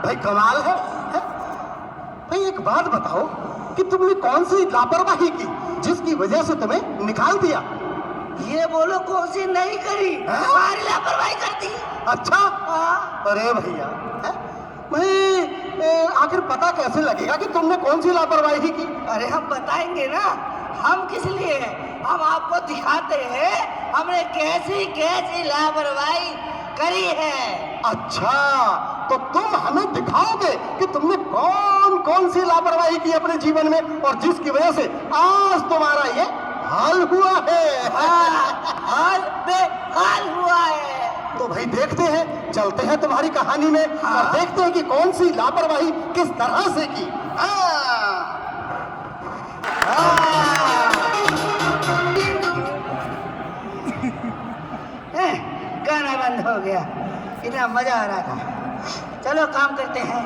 भाई कमाल है? भाई एक बात बताओ कि तुमने कौन सी लापरवाही की जिसकी वजह से तुम्हें निकाल दिया? ये बोलो कौन सी नहीं करी, हमारी लापरवाही कर दी। अच्छा, अरे भैया भाई आखिर पता कैसे लगेगा कि तुमने कौन सी लापरवाही की? अरे हम बताएंगे ना, हम किस लिए हैं, हम आपको दिखाते हैं हमने कैसी कैसी लापरवाही करी है। अच्छा, तो तुम हमें दिखाओगे कि तुमने कौन कौन सी लापरवाही की अपने जीवन में और जिसकी वजह से आज तुम्हारा ये हाल हुआ है। हाल बेहाल हुआ है। तो भाई देखते हैं, चलते हैं तुम्हारी कहानी में और देखते हैं कि कौन सी लापरवाही किस तरह से की। गाना बंद हो गया, इतना मजा आ रहा था। चलो काम करते हैं।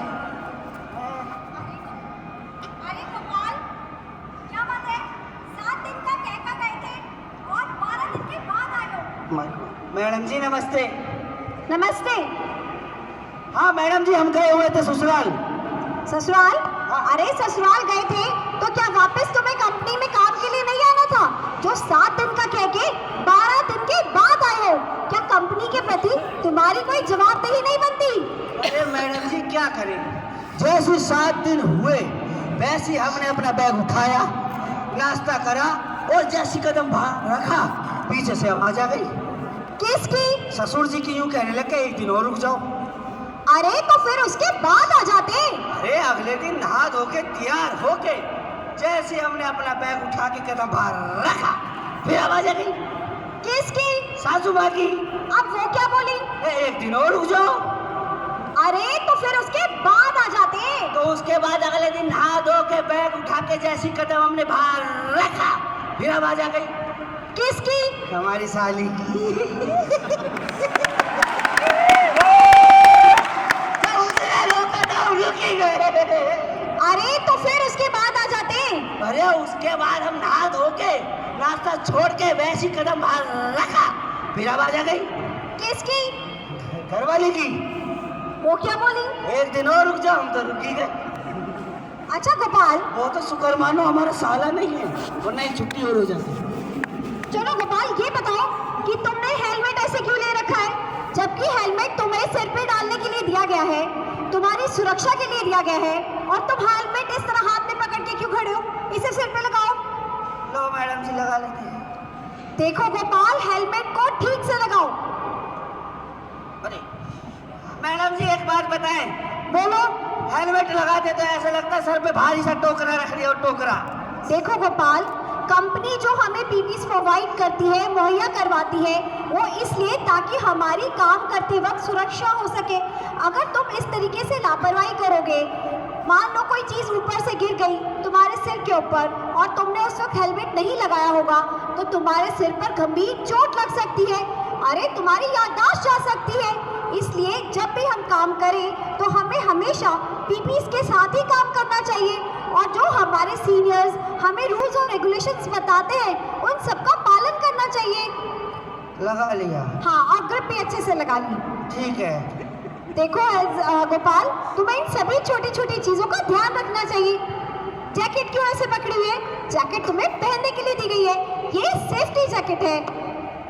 अरे गोपाल, क्या बात है? 7 दिन का कहका गए थे और 12 दिन के बाद आए हो। मैडम जी नमस्ते। नमस्ते। हाँ मैडम जी, हम गए हुए थे ससुराल। ससुराल? अरे ससुराल गए थे तो क्या वापस तुम्हें कंपनी में काम के लिए नहीं आना था? जो 7 दिन का कह के 12 दिन के बाद आए हो, क्या कंपनी के प्रति तुम्हारी कोई जवाबदेही नहीं बनती? अरे मैडम जी क्या करें, जैसे 7 दिन हुए वैसे हमने अपना बैग उठाया, नाश्ता करा और जैसी कदम बाहर रखा पीछे से आवाज आ गई। किसकी? ससुर जी की। यूं कहने लगे एक दिन और रुक जाओ। अरे तो फिर उसके बाद आ जाते। अरे अगले दिन नहा धो के तैयार होके जैसे हमने अपना बैग उठा के कदम बाहर रखा फिर आवाज आ गई। किसकी? सासू माँ की। अब वो क्या बोली? एक दिन और रुक जाओ। अरे तो फिर उसके बाद आ जाते। तो उसके बाद अगले दिन नहा धो के बैग उठा के जैसी कदम हमने बाहर रखा फिर आवाज आ गई। किसकी? हमारी साली की। अरे तो फिर उसके बाद आ जाते। अरे उसके बाद हम नहा धो के नाश्ता छोड़ के वैसी कदम बाहर रखा फिर आवाज आ गई। किसकी? घरवाली की। वो क्या बोली? एक दिन और रुक जाओ। हम तो रुक ही गए। अच्छा गोपाल, वो तो शुक्र मानो हमारा साला नहीं है, वरना एक छुट्टी और हो जाती। चलो गोपाल ये बताओ कि तुमने हेलमेट ऐसे क्यों ले रखा है, जबकि हेलमेट तुम्हें सिर पे डालने के लिए दिया गया है, तुम्हारी सुरक्षा के लिए दिया गया है, और तुम हेलमेट इस तरह हाथ में पकड़ के क्यों खड़े हो? इसे सिर पे लगाओ। लो मैडम जी लगा लेते हैं। देखो गोपाल, हेलमेट को ठीक से लगाओ। अरे मैडम जी एक बात बताएं। बोलो। हेलमेट लगाते तो ऐसा लगता है सर पे भारी सा टोकरा रख लिया। और टोकरा देखो गोपाल, कंपनी जो हमें पीपीस प्रोवाइड करती है, मुहैया करवाती है, वो इसलिए ताकि हमारी काम करते वक्त सुरक्षा हो सके। अगर तुम इस तरीके से लापरवाही करोगे, मान लो कोई चीज़ ऊपर से गिर गई तुम्हारे सिर के ऊपर और तुमने उस वक्त हेलमेट नहीं लगाया होगा, तो तुम्हारे सिर पर गंभीर चोट लग सकती है। अरे तुम्हारी याददाश्त जा सकती है। इसलिए जब भी हम काम करें तो हमें हमेशा पीपीस के साथ ही काम करना चाहिए, और जो हमारे सीनियर्स हमें रूल्स और रेगुलेशंस बताते हैं उन सबका पालन करना चाहिए। लगा लिया। हाँ, और ग्रिप भी अच्छे से लगा ली। ठीक है। देखो गोपाल, तुम्हें इन सभी छोटी छोटी चीज़ों का ध्यान रखना चाहिए। जैकेट क्यों ऐसे पकड़ी हुई है? जैकेट तुम्हें पहनने के लिए दी गई है, ये सेफ्टी जैकेट है।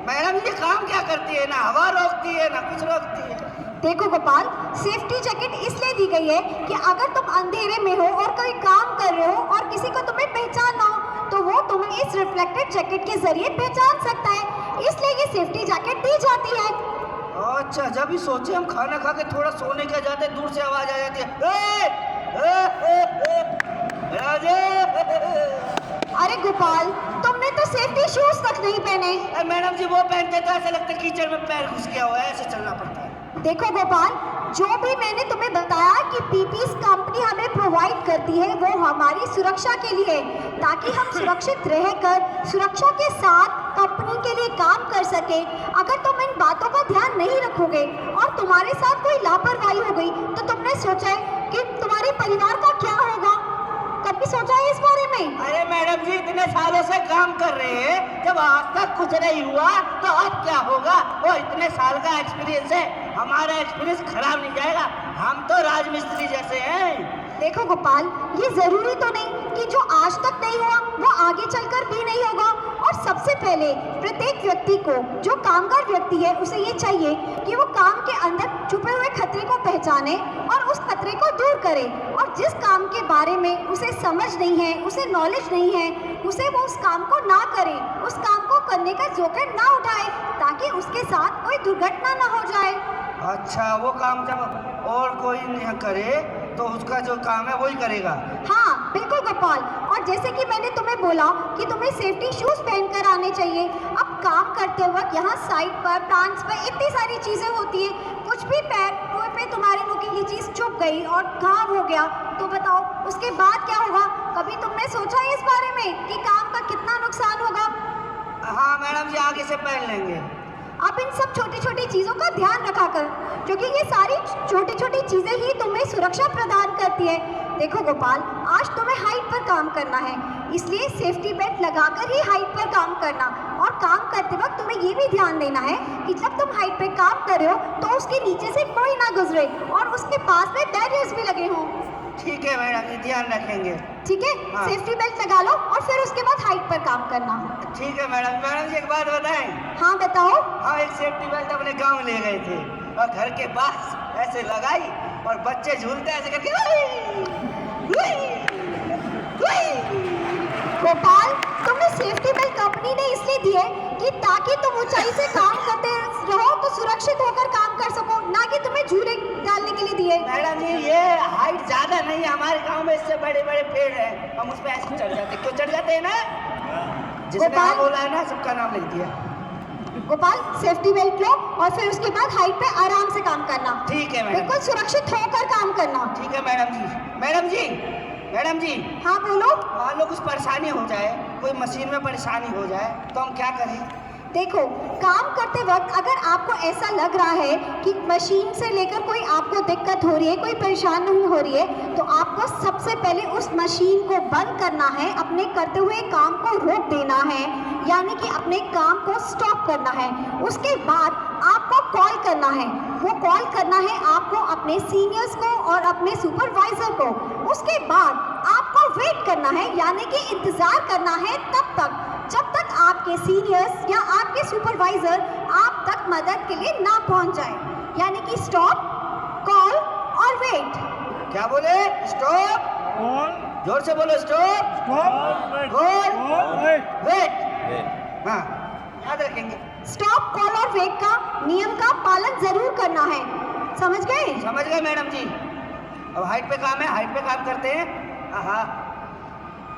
मैडम ये काम क्या करती है? ना हवा रोकती है ना कुछ रोकती है। देखो गोपाल, सेफ्टी जैकेट इसलिए दी गई है कि अगर तुम अंधेरे में हो और कोई काम कर रहे हो और किसी को तुम्हें पहचान ना हो, तो वो तुम्हें इस रिफ्लेक्टेड जैकेट के जरिए पहचान सकता है। इसलिए ये सेफ्टी जैकेट दी जाती है। अच्छा, जब भी सोचे हम खाना खा के थोड़ा सोने के जाते दूर से आवाज आ जाती है। अरे गोपाल, तुमने तो सेफ्टी शूज तक नहीं पहने। मैडम जी वो पहनते तो ऐसा लगता है कीचड़ में पैर घुस गया हो, ऐसे चलना पड़ता है। देखो गोपाल, जो भी मैंने तुम्हें बताया कि पीपीस कंपनी हमें प्रोवाइड करती है, वो हमारी सुरक्षा के लिए, ताकि हम सुरक्षित रहकर सुरक्षा के साथ कंपनी के लिए काम कर सके। अगर तुम इन बातों का ध्यान नहीं रखोगे और तुम्हारे साथ कोई लापरवाही हो गई, तो तुमने सोचा है कि तुम्हारे परिवार का क्या होगा? कभी सोचा है इस बारे में? अरे मैडम जी इतने सालों से काम कर रहे हैं, जब आज तक कुछ नहीं हुआ तो अब क्या होगा? वो इतने साल का एक्सपीरियंस है, हमारा एक्सपीरियंस खराब नहीं जाएगा। हम तो राजमिस्त्री जैसे हैं। देखो गोपाल, ये जरूरी तो नहीं कि जो आज तक नहीं हुआ वो आगे चलकर भी नहीं होगा। और सबसे पहले प्रत्येक व्यक्ति को, जो कामगार व्यक्ति है, उसे ये चाहिए कि वो काम के अंदर छुपे हुए खतरे को पहचाने और उस खतरे को दूर करे। और जिस काम के बारे में उसे समझ नहीं है, उसे नॉलेज नहीं है, उसे वो उस काम को ना करे, उस काम को करने का जोखिम ना उठाए, ताकि उसके साथ कोई दुर्घटना ना हो जाए। अच्छा, वो काम जब और कोई नहीं करे तो उसका जो काम है वही करेगा। हाँ बिल्कुल गोपाल। और जैसे कि मैंने तुम्हें बोला कि तुम्हें सेफ्टी शूज पहनकर आने चाहिए। अब काम करते वक्त यहाँ साइड पर, प्लांट्स पर इतनी सारी चीजें होती है, कुछ भी पैर पे तुम्हारी नुकीली चीज चुभ गई और घाव हो गया तो बताओ उसके बाद क्या होगा? कभी तुमने सोचा है इस बारे में कि काम का कितना नुकसान होगा? हाँ मैडम जी, आगे से पहन लेंगे। अब इन सब छोटी छोटी चीज़ों का ध्यान रखा कर, क्योंकि ये सारी छोटी छोटी चीज़ें ही तुम्हें सुरक्षा प्रदान करती है। देखो गोपाल, आज तुम्हें हाइट पर काम करना है, इसलिए सेफ्टी बेल्ट लगाकर ही हाइट पर काम करना। और काम करते वक्त तुम्हें ये भी ध्यान देना है कि जब तुम हाइट पर काम कर रहे हो तो उसके नीचे से कोई ना गुजरे और उसके पास में बैरियर्स भी लगे हों। ठीक है मैडम जी, ध्यान रखेंगे। ठीक है, हाँ। सेफ्टी बेल्ट लगा लो और फिर उसके बाद हाइट पर काम करना। ठीक है मैडम। मैडम जी एक बात बताएं? हाँ बताओ। हाँ, एक सेफ्टी बेल्ट अपने गांव ले गए थे और घर के पास ऐसे लगाई और बच्चे झूलते ऐसे करके गोपाल, तुम्हें सेफ्टी बेल्ट कंपनी ने इसलिए दी है कि ताकि तुम ऊंचाई से काम करते रहो तो सुरक्षित होकर काम कर सको, ना कि तुम्हें झूले डालने के लिए दिए। मैडम जी ये हाइट ज्यादा नहीं है, हमारे गांव में इससे बड़े बड़े पेड़ हैं, हम उस पर ऐसे चढ़ जाते। क्यों चढ़ जाते हैं ना? जिसने नाम बोला है ना सबका नाम लिख दिया। गोपाल, सेफ्टी बेल्ट लो और फिर उसके बाद हाइट पे आराम से काम करना। ठीक है मैडम। बिल्कुल सुरक्षित होकर काम करना। ठीक है मैडम जी। मैडम जी, मैडम जी, हाँ बोलो। मान लो कुछ परेशानी हो जाए, कोई मशीन में परेशानी हो जाए तो हम क्या करें? देखो, काम करते वक्त अगर आपको ऐसा लग रहा है कि मशीन से लेकर कोई आपको दिक्कत हो रही है, कोई परेशान नहीं हो रही है, तो आपको सबसे पहले उस मशीन को बंद करना है, अपने करते हुए काम को रोक देना है, यानी कि अपने काम को स्टॉप करना है। उसके बाद आपको कॉल करना है। वो कॉल करना है आपको अपने सीनियर्स को और अपने सुपरवाइजर को। उसके बाद आपको वेट करना है, यानी कि इंतज़ार करना है तब तक जब तक आपके सीनियर्स या आपके सुपरवाइजर आप तक मदद के लिए ना पहुंच जाए, यानी कि स्टॉप, कॉल और वेट। क्या बोले? स्टॉप, जोर से बोलो। Stop, call, wait. हाँ, याद रखेंगे। स्टॉप, कॉल और वेट का नियम का पालन जरूर करना है। समझ गए? समझ गए मैडम जी। अब हाइट पे काम है, हाइट पे काम करते हैं। हाँ,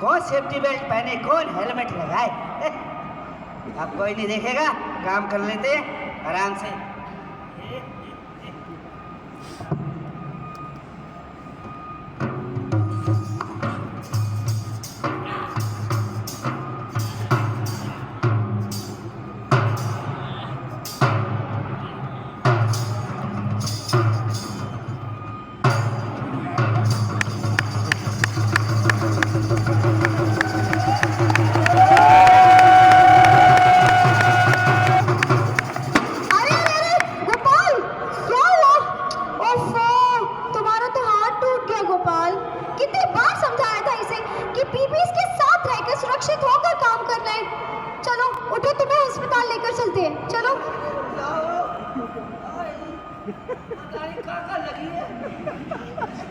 कौन सेफ्टी बेल्ट पहने, कौन हेलमेट लगाए, अब कोई नहीं देखेगा, काम कर लेते हैं आराम से।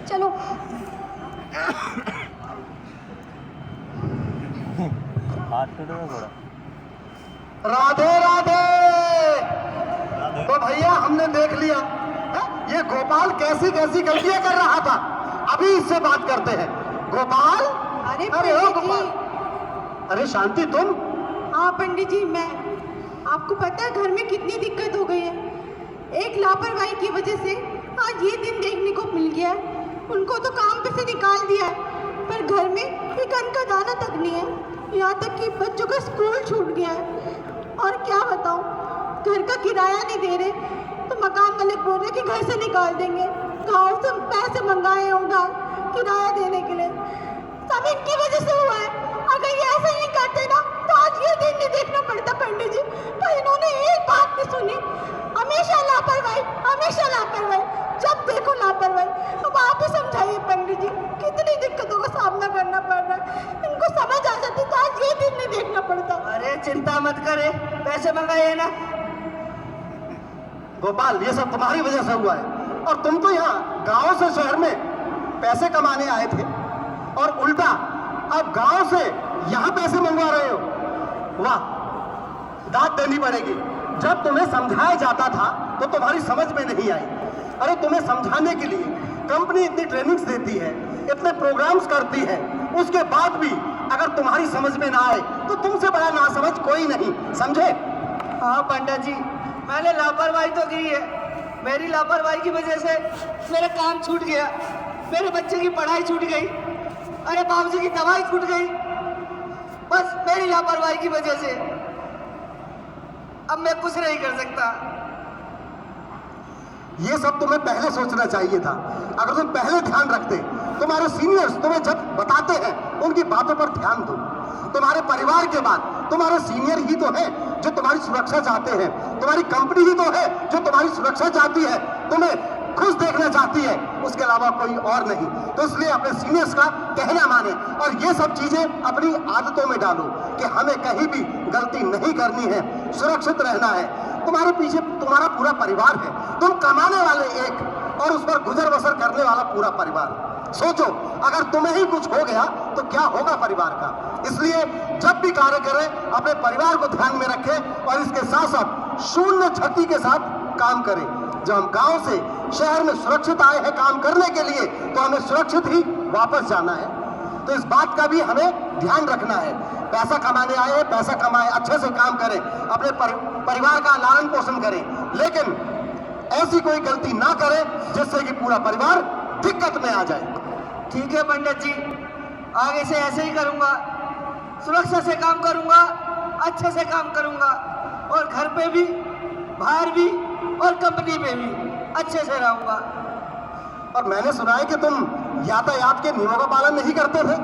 चलो। राधे राधे। तो भैया हमने देख लिया है? ये गोपाल कैसी कैसी गलतियां कर रहा था। अभी इससे बात करते हैं। गोपाल, अरे ओ पंडित गोपाल, जी। अरे शांति तुम। हाँ पंडित जी, मैं आपको पता है घर में कितनी दिक्कत हो गई है। एक लापरवाही की वजह से आज ये दिन देखने को मिल गया है। उनको तो काम पे से निकाल दिया है, पर घर में एक अन्न का दाना तक नहीं है। यहाँ तक कि बच्चों का स्कूल छूट गया है। और क्या बताऊँ, घर का किराया नहीं दे रहे तो मकान मालिक बोल रहे कि घर से निकाल देंगे। गाँव से पैसे मंगाए होगा किराया देने के लिए, सब इनकी वजह से हुआ है। अगर ये ऐसा नहीं करते ना तो आज ये दिन नहीं देखना पड़ता पंडित जी। पर इन्होंने एक बात नहीं सुनी, हमेशा लापरवाही, हमेशा लापरवाही। जब देखो लापरवाही। अब आप ही समझाइए पंडित जी, कितनी दिक्कतों का सामना करना पड़ रहा है। इनको समझ आ जाती तो आज ये दिन नहीं देखना पड़ता। अरे चिंता मत करे, पैसे मंगाइए ना। गोपाल, ये सब तुम्हारी वजह से हुआ है। और तुम तो यहाँ गांव से शहर में पैसे कमाने आए थे और उल्टा अब गांव से यहाँ पैसे मंगवा रहे हो। वाह, दाद देनी पड़ेगी। जब तुम्हें समझाया जाता था तो तुम्हारी समझ में नहीं आई। अरे तुम्हें समझाने के लिए कंपनी इतनी ट्रेनिंग्स देती है, इतने प्रोग्राम्स करती है, उसके बाद भी अगर तुम्हारी समझ में ना आए तो तुमसे बड़ा नासमझ कोई नहीं, समझे? हाँ पंडित जी, मैंने लापरवाही तो की है। मेरी लापरवाही की वजह से मेरा काम छूट गया, मेरे बच्चे की पढ़ाई छूट गई, अरे बाबूजी की दवाई छूट गई, बस मेरी लापरवाही की वजह से। अब मैं कुछ नहीं कर सकता। ये सब तुम्हें पहले सोचना चाहिए था। अगर तुम पहले ध्यान रखते, तुम्हारे सीनियर्स तुम्हें जब बताते हैं उनकी बातों पर ध्यान दो। तुम्हारे परिवार के बाद तुम्हारे सीनियर ही तो है जो तुम्हारी सुरक्षा चाहते हैं, तुम्हारी कंपनी ही तो है जो तुम्हारी सुरक्षा चाहती है, तुम्हें खुश देखना चाहती है, उसके अलावा कोई और नहीं। तो इसलिए अपने सीनियर्स का कहना माने और ये सब चीजें अपनी आदतों में डालो कि हमें कहीं भी गलती नहीं करनी है, सुरक्षित रहना है। तुम्हारे पीछे तुम्हारा पूरा परिवार है, तुम कमाने वाले एक और उस पर गुजर बसर करने वाला पूरा परिवार। सोचो, अगर तुम्हें ही कुछ हो गया तो क्या होगा परिवार का। इसलिए जब भी कार्य करें अपने परिवार को ध्यान में रखें और इसके साथ साथ शून्य क्षति के साथ काम करें। जब हम गांव से शहर में सुरक्षित आए हैं काम करने के लिए तो हमें सुरक्षित ही वापस जाना है। तो इस बात का भी हमें ध्यान रखना है। पैसा कमाने आए हैं, पैसा कमाएं, अच्छे से काम करें, अपने परिवार का लालन पोषण करें, लेकिन ऐसी कोई गलती ना करें जिससे कि पूरा परिवार दिक्कत में आ जाए। ठीक है पंडित जी, आगे से ऐसे ही करूंगा, सुरक्षा से काम करूंगा, अच्छे से काम करूंगा और घर पे भी, बाहर भी और कंपनी में भी अच्छे से रहूंगा। और मैंने सुना है कि तुम यातायात के नियमों का पालन नहीं करते थे।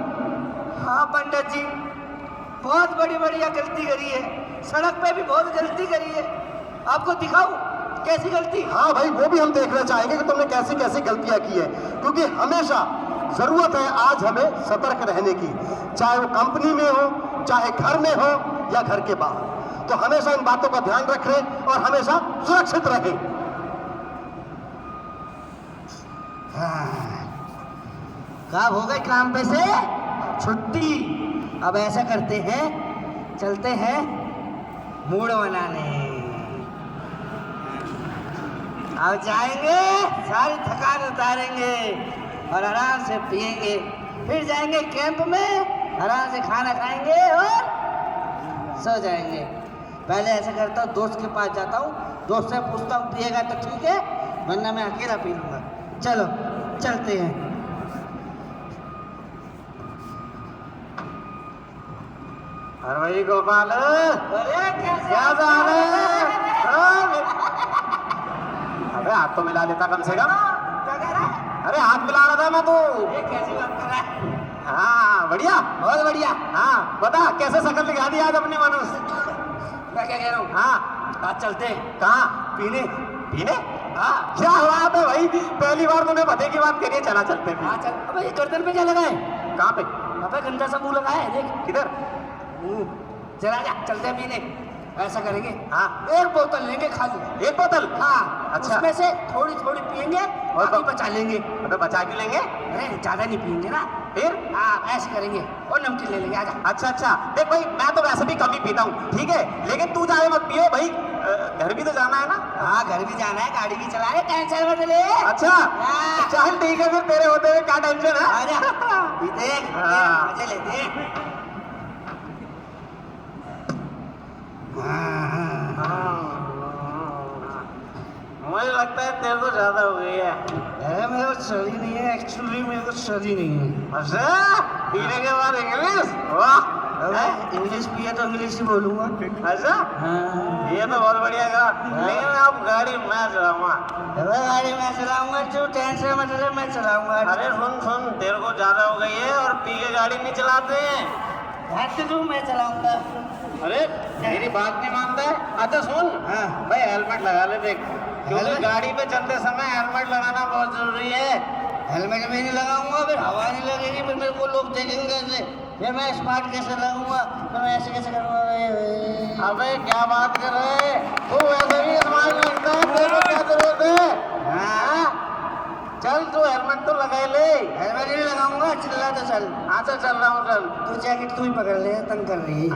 हाँ पंडित जी, बहुत बड़ी बढ़िया गलती करी है, सड़क पे भी बहुत गलती करी है। आपको दिखाऊं कैसी गलती? हाँ भाई, वो भी हम देखना चाहेंगे कि तुमने कैसी कैसी गलतियां की है, क्योंकि हमेशा जरूरत है आज हमें सतर्क रहने की, चाहे वो कंपनी में हो, चाहे घर में हो या घर के बाहर। तो हमेशा इन बातों का ध्यान रखें और हमेशा सुरक्षित रहें। कब हो गए काम पे से छुट्टी? अब ऐसा करते हैं, चलते हैं मूड बनाने। अब जाएंगे, सारी थकान उतारेंगे और आराम से पिएंगे, फिर जाएंगे कैंप में, आराम से खाना खाएंगे और सो जाएंगे। पहले ऐसा करता हूँ, दोस्त के पास जाता हूँ, दोस्त से पूछता हूँ पिएगा तो ठीक है, वरना मैं अकेला पी लूँगा। चलो चलते हैं। अरे भाई गोपाल, अरे क्या जा रहे हैं? अबे हाथ तो मिला लेता कम से कम। क्या कह रहा है? अरे हाथ मिला रहा था मैं तो। ये कैसी बात कर रहा है? हाँ बढ़िया, बहुत बढ़िया। हाँ बता कैसे शकल दिखा दी आज अपने मनुष्य। मैं क्या कह रहा हूँ, हाँ आज चलते हैं कहाँ? पीने। पीने? हाँ क्या बात है भाई, पहली बार तूने भते की बात करी है। चला चलते हैं। हाँ चल। अबे ये गर्दन पे क्या लगा है? कहाँ पे? अबे गंदा सा मुंह लगा है, देख। किधर? चला जा, चलते हैं पीने। ऐसा करेंगे, हाँ एक बोतल लेंगे खाली। एक बोतल? हाँ अच्छा। उसमें से थोड़ी थोड़ी पियेंगे और बाकी बचा लेंगे। अबे बचा क्यों लेंगे? अरे ज्यादा नहीं पियेंगे ना, फिर? हाँ ऐसे करेंगे और नमकीन ले लेंगे। आजा। अच्छा अच्छा, देख भाई मैं तो वैसे भी कम ही पीता हूँ, ठीक है, लेकिन तू ज्यादा मत पियो भाई, घर भी तो जाना है ना। हाँ घर भी जाना है, गाड़ी भी चलाने, टेंशन मत ले। अच्छा हाँ। चल ठीक है, फिर तेरे होते हुए क्या टेंशन है। आजा पीते हैं, हाँ। मजे लेते हैं। मुझे लगता है तेरे को ज्यादा हो गई है। अरे मेरे को सर्दी नहीं है, एक्चुअली मेरे को सर्दी नहीं है। अच्छा पीने के बाद इंग्लिश? वाह, अबे इंग्लिश पिया तो इंग्लिश ही बोलूंगा। अच्छा हाँ। ये तो बहुत बढ़िया कहा, लेकिन अब गाड़ी मैं चलाऊंगा। अबे गाड़ी मैं चलाऊंगा, तू टेंशन मत ले, मैं चलाऊंगा। अरे सुन सुन, तेरे को ज्यादा हो गई है और पी के गाड़ी नहीं चलाते हैं। हट तू, मैं चलाऊंगा। अरे मेरी बात नहीं मानता है। अच्छा सुन, हाँ। भाई हेलमेट लगा ले, देख क्योंकि गाड़ी पे चलते समय हेलमेट लगाना बहुत जरूरी है। हेलमेट में नहीं लगाऊंगा, फिर हवा नहीं लगेगी, फिर मेरे को लोग देखेंगे कैसे, फिर मैं स्मार्ट कैसे लगूंगा, फिर मैं ऐसे कैसे करूंगा। अबे क्या बात कर रहे हैं, तू वैसे भी स्मार्ट लगता है, तेरे को क्या जरूरत है? हाँ चल तू हेलमेट तो लगा ले। हेलमेट नहीं लगाऊंगा, चिल्ला तो चल। हाँ चल चल रहा हूँ चल। तू जैकेट तू ही पकड़ ले, तंग कर रही है।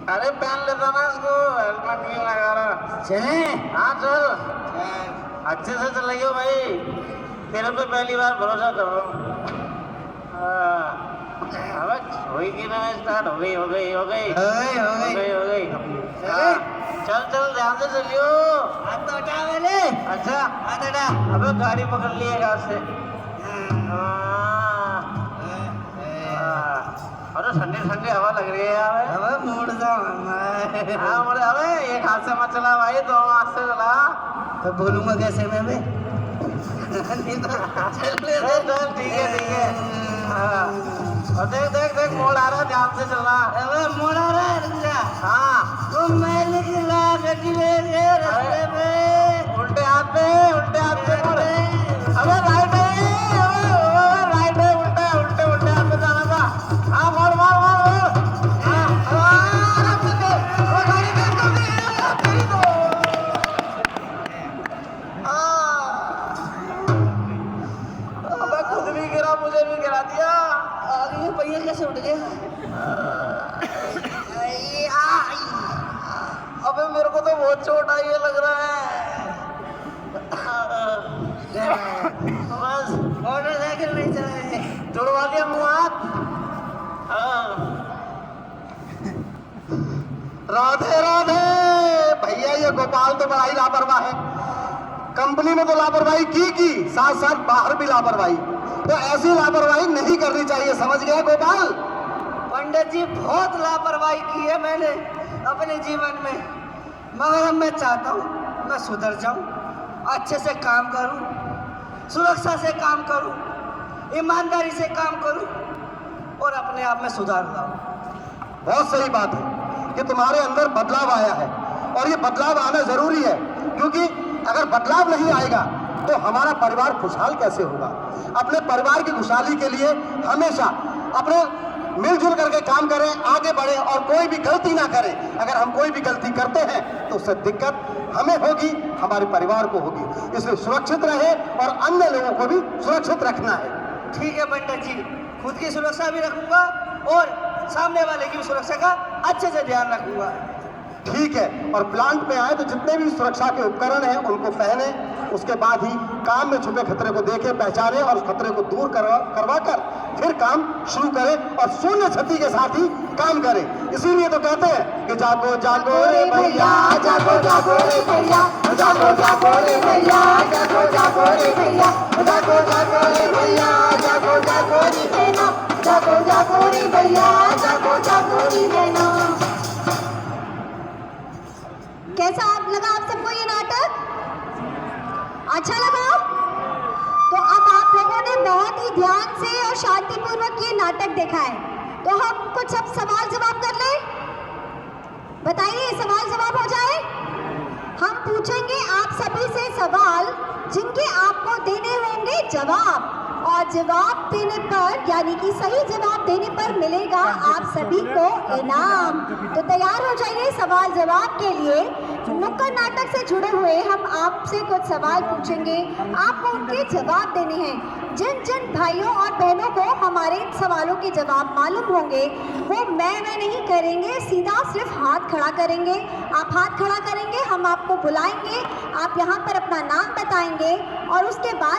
अरे पहन लेता ना इसको, हेलमेट नहीं लगा रहा। चले हाँ चल अच्छे से चलाइयो भाई, तेरे पे पहली बार भरोसा कर रहा हूँ। अब हुई कि ना स्टार्ट, हो गई हो गई हो गई हो गई। हाँ, चल चल ध्यान से चलियो। हाथ तो हटा मैंने। अच्छा हाथ हटा। अबे गाड़ी पकड़ ली है हाथ से। अरे ठंडी ठंडी हवा लग रही है यार। अब मोड़ जाओ। हाँ बोले अबे एक हाथ से मत चला भाई, दो हाथ से चला। तो बोलूंगा कैसे मैं बे? चल ठीक है। हाँ और देख देख देख मोड़ आ रहा है, ध्यान से चलना। अबे मोड़ आ रहा है, रुक जा। हाँ तो मैं निकला गड्डी लेके रास्ते पे, उल्टे हाथ पे मोड़। अबे राइट है, राइट है, उल्टे हाथ पे जाना था। हाँ मोड़। अबे खुद भी गिरा, मुझे भी गिरा दिया। आगे ये पहिया कैसे उठ गया? अबे मेरे को तो बहुत चोट आई है लग रहा है। बस मोटरसाइकिल नहीं चलाए, जुड़वा दिया मुँह हाथ। राधे राधे भैया, ये गोपाल तो बड़ा ही लापरवाह है। कंपनी में तो लापरवाही की साथ साथ बाहर भी लापरवाही। तो ऐसी लापरवाही नहीं करनी चाहिए, समझ गया गोपाल? पंडित जी बहुत लापरवाही की है मैंने अपने जीवन में, मगर अब मैं चाहता हूँ मैं सुधर जाऊँ, अच्छे से काम करूँ, सुरक्षा से काम करूँ, ईमानदारी से काम करूँ और अपने आप में सुधार लाऊं। बहुत सही बात है कि तुम्हारे अंदर बदलाव आया है, और ये बदलाव आना जरूरी है, क्योंकि अगर बदलाव नहीं आएगा तो हमारा परिवार खुशहाल कैसे होगा। अपने परिवार की खुशहाली के लिए हमेशा अपने मिलजुल करके काम करें, आगे बढ़े और कोई भी गलती ना करें। अगर हम कोई भी गलती करते हैं तो उससे दिक्कत हमें होगी, हमारे परिवार को होगी। इसलिए सुरक्षित रहे और अन्य लोगों को भी सुरक्षित रखना है। ठीक है पंडित जी, खुद की सुरक्षा भी रखूंगा और सामने वाले की भी सुरक्षा का अच्छे से ध्यान रखूंगा। ठीक है, और प्लांट पे आए तो जितने भी सुरक्षा के उपकरण हैं उनको पहने, उसके बाद ही काम में छुपे खतरे को देखें, पहचाने और उस खतरे को दूर करवा कर फिर काम शुरू करें और शून्य क्षति के साथ ही काम करें। इसीलिए तो कहते हैं कि जागो जागो रे भैया, जागो जागो रे भैया, जागो जागो रे भैया, जागो जागो रे भैया, जागो जागो रे भैया, जागो जागो रे बहना, जागो जागो रे भैया, जागो जागो रे बहना। कैसा लगा आप सबको ये नाटक? अच्छा लगा? तो अब आप लोगों ने बहुत ही ध्यान से और शांतिपूर्वक ये नाटक देखा है, तो हम कुछ अब सवाल जवाब कर लें। बताइए, सवाल जवाब हो जाए। हम पूछेंगे आप सभी से सवाल जिनके आपको देने होंगे जवाब, और जवाब देने पर यानी कि सही जवाब देने पर मिलेगा आप सभी को इनाम। तो तैयार हो जाइए सवाल जवाब के लिए। नुक्कड़ नाटक से जुड़े हुए हम आपसे कुछ सवाल पूछेंगे, आपको उनके जवाब देने हैं। जिन जिन भाइयों और बहनों को हमारे इन सवालों के जवाब मालूम होंगे वो मैं नहीं करेंगे, सीधा सिर्फ हाथ खड़ा करेंगे। आप हाथ खड़ा करेंगे, हम आपको बुलाएंगे, आप यहाँ पर अपना नाम बताएंगे और उसके बाद